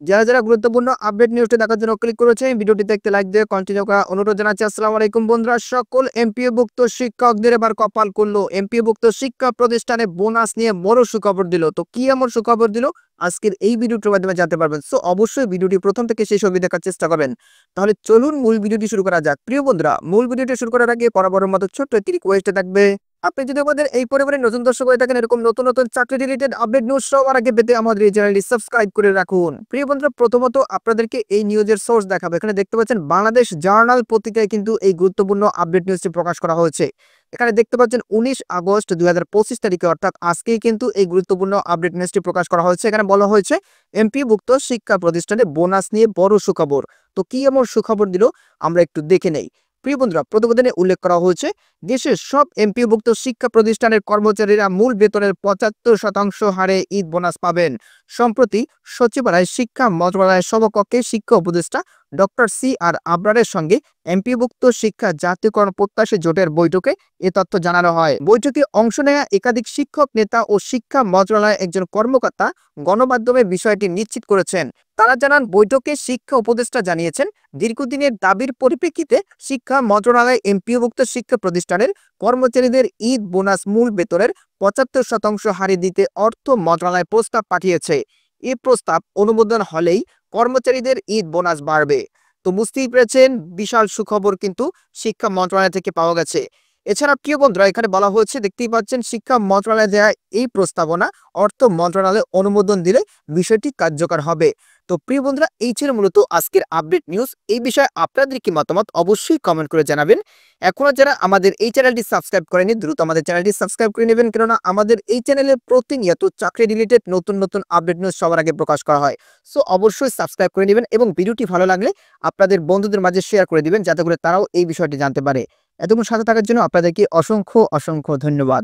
যারা গুরুত্বপূর্ণ আপডেট নিউজটি দেখার জন্য ক্লিক করেছেন, ভিডিওটিতে একটি লাইক দিয়ে কন্টিনিউ করার অনুরোধ জানাচ্ছি। আসসালামু আলাইকুম বন্ধুরা, সকল এমপিওভুক্ত শিক্ষকদের এবার কপাল খুললো। এমপিওভুক্ত শিক্ষা প্রতিষ্ঠানে বোনাস নিয়ে বড় সুখবর দিল। তো কি এমন সুখবর দিল আজকের এই ভিডিওটির মাধ্যমে জানতে পারবেন। সো অবশ্যই ভিডিওটি প্রথম থেকে শেষ অবধি দেখার চেষ্টা করবেন। তাহলে চলুন মূল ভিডিওটি শুরু করা যাক। প্রিয় বন্ধুরা, মূল ভিডিওটি শুরু করার আগে বরাবরের মতো ছোট্ট একটি রিকোয়েস্ট থাকবে। আপনি যদি আমাদের এই পরিবারের নতুন দর্শক হয়ে থাকেন, এরকম নতুন নতুন চাকরি রিলেটেড আপডেট নিউজ সবার আগে পেতে আমাদের এই চ্যানেলটি সাবস্ক্রাইব করে রাখুন। প্রিয় বন্ধুরা, প্রথমত আপনাদেরকে এই নিউজের সোর্স দেখাবো। এখানে দেখতে পাচ্ছেন বাংলাদেশ জার্নাল পত্রিকায় কিন্তু এই গুরুত্বপূর্ণ আপডেট নিউজটি প্রকাশ করা হয়েছে। এখানে দেখতে পাচ্ছেন 19 আগস্ট 2025 তারিখে, অর্থাৎ আজকেই কিন্তু এই গুরুত্বপূর্ণ আপডেট নিউজটি প্রকাশ করা হয়েছে। এখানে বলা হয়েছে এমপিভুক্ত শিক্ষা প্রতিষ্ঠানে বোনাস নিয়ে বড় সুখবর। তো কি এমন সুখবর দিল আমরা একটু দেখে নেই। প্রিয় বন্ধুরা, প্রতিবেদনে উল্লেখ করা হয়েছে দেশের সব এমপিওভুক্ত শিক্ষা প্রতিষ্ঠানের কর্মচারীরা মূল বেতনের 75% হারে ঈদ বোনাস পাবেন। সম্প্রতি সচিবালয় শিক্ষা মন্ত্রণালয়ের সমকক্ষে শিক্ষা উপদেষ্টা ডক্টর সি.আর. আবরারের সঙ্গে এমপিওভুক্ত শিক্ষা জাতীয়করণ প্রত্যাশী জোটের বৈঠকে এ তথ্য জানানো হয়। বৈঠকে অংশ নেয়া একাধিক শিক্ষক নেতা ও শিক্ষা মন্ত্রণালয়ের একজন কর্মকর্তা গণমাধ্যমে বিষয়টি নিশ্চিত করেছেন। তারা জানান, বৈঠকে শিক্ষা উপদেষ্টা জানিয়েছেন, দীর্ঘদিনের দাবির পরিপ্রেক্ষিতে শিক্ষা মন্ত্রণালয় এমপিওভুক্ত শিক্ষা প্রতিষ্ঠানের কর্মচারীদের ঈদ বোনাস মূল বেতনের 75% হারে দিতে অর্থ মন্ত্রণালয় প্রস্তাব পাঠিয়েছে। এই প্রস্তাব অনুমোদন হলেই কর্মচারীদের ঈদ বোনাস বাড়বে। তো বুঝতেই পেরেছেন, বিশাল সুখবর কিন্তু শিক্ষা মন্ত্রণালয় থেকে পাওয়া গেছে। এছাড়া প্রিয় বন্ধুরা, এখানে বলা হয়েছে, দেখতেই পাচ্ছেন, শিক্ষা মন্ত্রণালয় দেওয়া এই প্রস্তাবনা অর্থ মন্ত্রণালয় অনুমোদন দিলে বিষয়টি কার্যকর হবে। তো প্রিয় বন্ধুরা, এই ছিল মূলত আজকের আপডেট নিউজ। এই বিষয়ে আপনাদের কি মতামত অবশ্যই কমেন্ট করে জানাবেন। এখনো যারা আমাদের এই চ্যানেলটি সাবস্ক্রাইব করেনি, দ্রুত আমাদের চ্যানেলটি সাবস্ক্রাইব করে নেবেন, কেননা আমাদের এই চ্যানেলে প্রতিনিয়ত চাকরি রিলেটেড নতুন নতুন আপডেট নিউজ সবার আগে প্রকাশ করা হয়। সো অবশ্যই সাবস্ক্রাইব করে নেবেন এবং ভিডিওটি ভালো লাগলে আপনাদের বন্ধুদের মাঝে শেয়ার করে দিবেন, যাতে করে তারাও এই বিষয়টি জানতে পারে। এতক্ষণ সাথে থাকার জন্য আপনাদেরকে অসংখ্য অসংখ্য ধন্যবাদ।